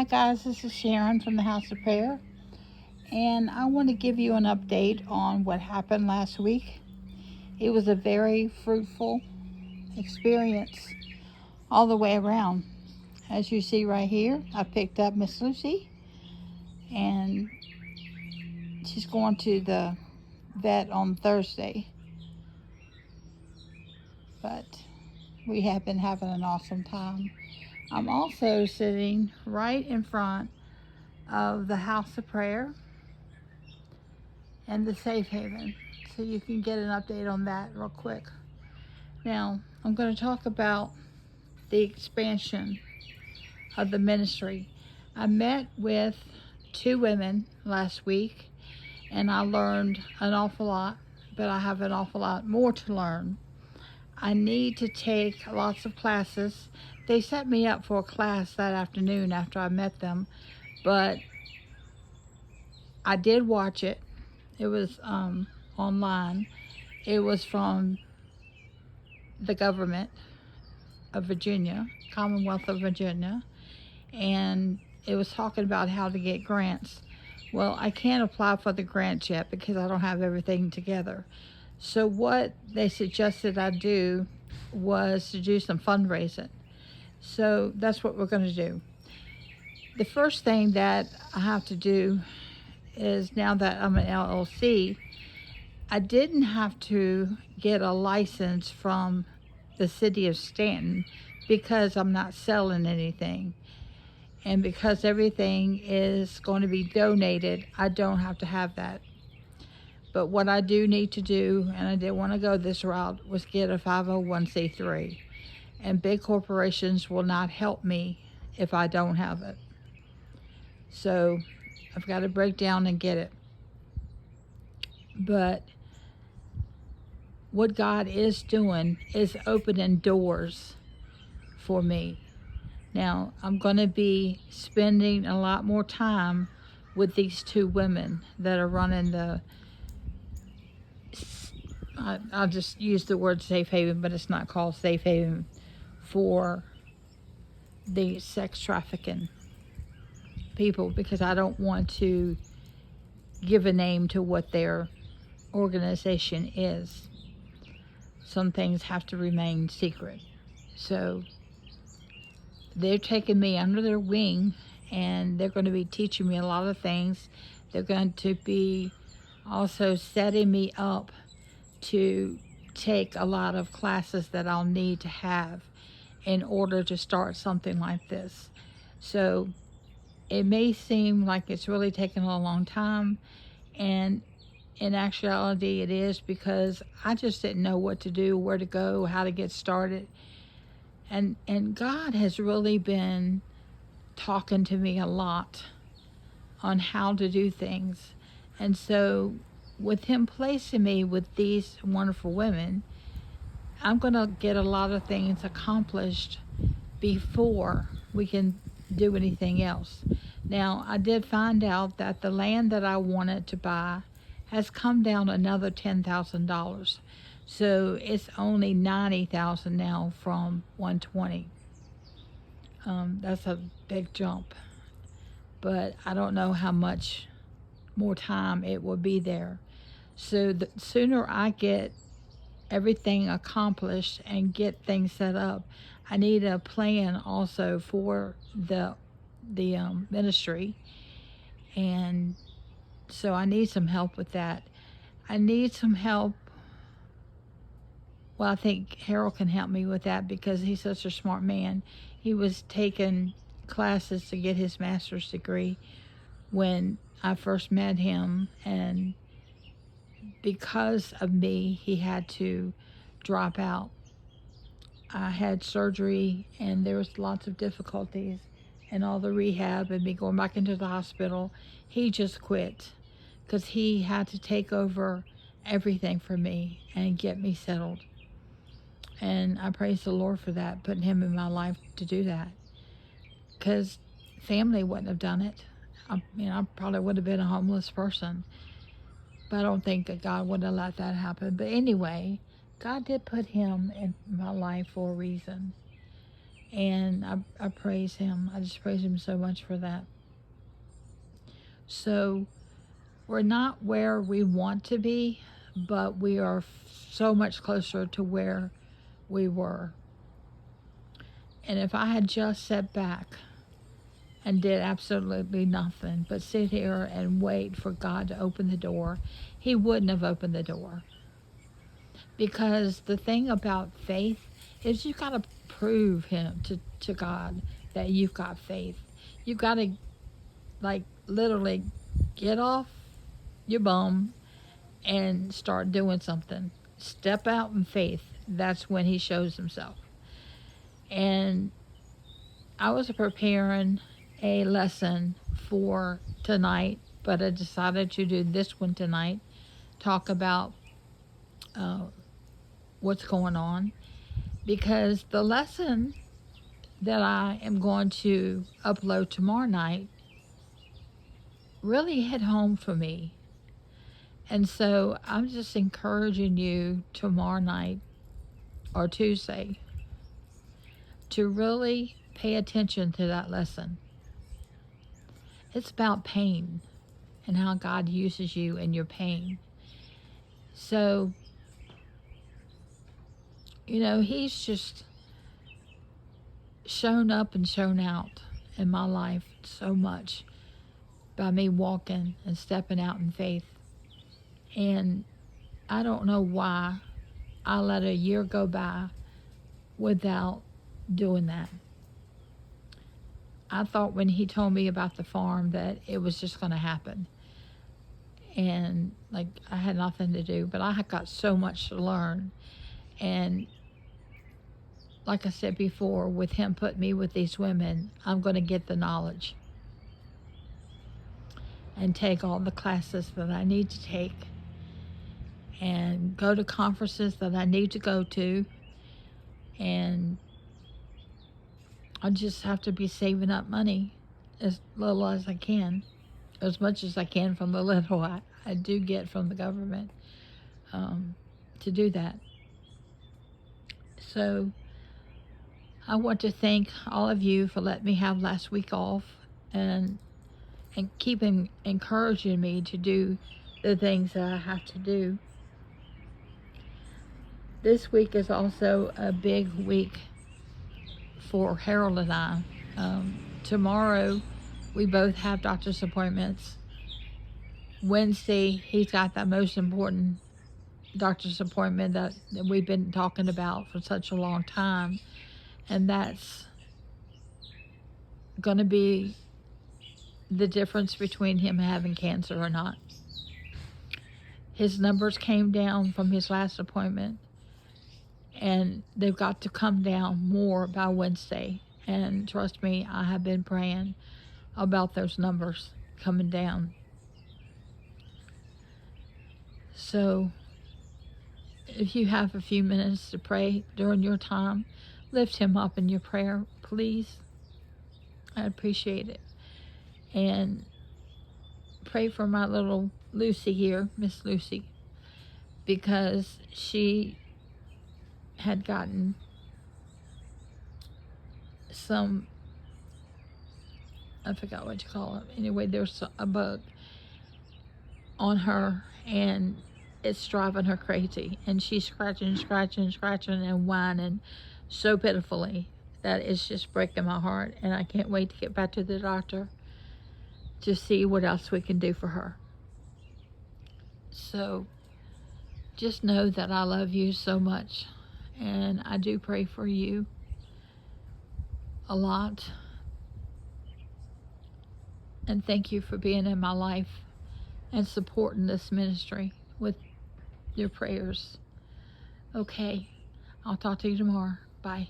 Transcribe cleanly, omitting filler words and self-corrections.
Hi guys, this is Sharon from the House of Prayer, and I want to give you an update on what happened last week. It was a very fruitful experience all the way around. As you see right here, I picked up Miss Lucy, and she's going to the vet on Thursday. But we have been having an awesome time. I'm also sitting right in front of the House of Prayer and the Safe Haven, so you can get an update on that real quick. Now, I'm going to talk about the expansion of the ministry. I met with two women last week, and I learned an awful lot, but I have an awful lot more to learn. I need to take lots of classes. They set me up for a class that afternoon after I met them, but I did watch it. It was online. It was from the government of Virginia, Commonwealth of Virginia, and it was talking about how to get grants. Well, I can't apply for the grant yet because I don't have everything together. So what they suggested I do was to do some fundraising. So that's what we're going to do. The first thing that I have to do is, now that I'm an LLC, I didn't have to get a license from the city of Stanton because I'm not selling anything. And because everything is going to be donated, I don't have to have that. But what I do need to do, and I didn't want to go this route, was get a 501c3. And big corporations will not help me if I don't have it. So I've got to break down and get it. But what God is doing is opening doors for me. Now, I'm going to be spending a lot more time with these two women that are running I'll just use the word safe haven, but it's not called safe haven, for the sex trafficking people, because I don't want to give a name to what their organization is. Some things have to remain secret. So they're taking me under their wing, and they're going to be teaching me a lot of things. They're going to be also setting me up to take a lot of classes that I'll need to have in order to start something like this. So it may seem like it's really taken a long time, and in actuality it is, because I just didn't know what to do, where to go, how to get started. And God has really been talking to me a lot on how to do things. And so with him placing me with these wonderful women, I'm going to get a lot of things accomplished before we can do anything else. Now, I did find out that the land that I wanted to buy has come down another $10,000. So it's only $90,000 now from $120,000. That's a big jump. But I don't know how much more time it will be there. So the sooner I get everything accomplished and get things set up, I need a plan also for the ministry, and so I need some help with that. I need some help. Well, I think Harold can help me with that because he's such a smart man. He was taking classes to get his master's degree when I first met him, and because of me, he had to drop out. I had surgery, and there was lots of difficulties, and all the rehab and me going back into the hospital. He just quit because he had to take over everything for me and get me settled. And I praise the Lord for that, putting him in my life to do that, because family wouldn't have done it. I probably would have been a homeless person, but I don't think that God would have let that happen. But anyway, God did put him in my life for a reason. And I praise him. I just praise him so much for that. So we're not where we want to be, but we are so much closer to where we were. And if I had just sat back and did absolutely nothing but sit here and wait for God to open the door, he wouldn't have opened the door. Because the thing about faith is you've got to prove him to God that you've got faith. You've got to, like, literally get off your bum and start doing something. Step out in faith. That's when he shows himself. And I was preparing a lesson for tonight, but I decided to do this one tonight. Talk about what's going on. Because the lesson that I am going to upload tomorrow night really hit home for me. And so I'm just encouraging you tomorrow night or Tuesday to really pay attention to that lesson. It's about pain and how God uses you in your pain. So, he's just shown up and shown out in my life so much by me walking and stepping out in faith. And I don't know why I let a year go by without doing that. I thought when he told me about the farm that it was just going to happen. And like I had nothing to do, but I had got so much to learn. And like I said before, with him putting me with these women, I'm going to get the knowledge and take all the classes that I need to take and go to conferences that I need to go to. And I just have to be saving up money as little as I can, as much as I can from the little I do get from the government to do that. So I want to thank all of you for letting me have last week off and keeping encouraging me to do the things that I have to do. This week is also a big week for Harold and I. Tomorrow we both have doctor's appointments. Wednesday he's got that most important doctor's appointment that we've been talking about for such a long time, and that's going to be the difference between him having cancer or not. His numbers came down from his last appointment, and they've got to come down more by Wednesday. And trust me, I have been praying about those numbers coming down. So if you have a few minutes to pray during your time, lift him up in your prayer, please. I appreciate it. And pray for my little Lucy here, Miss Lucy, because she had gotten some, I forgot what you call it. Anyway, there's a bug on her, and it's driving her crazy. And she's scratching, and whining so pitifully that it's just breaking my heart. And I can't wait to get back to the doctor to see what else we can do for her. So just know that I love you so much, and I do pray for you a lot. And thank you for being in my life and supporting this ministry with your prayers. Okay, I'll talk to you tomorrow. Bye.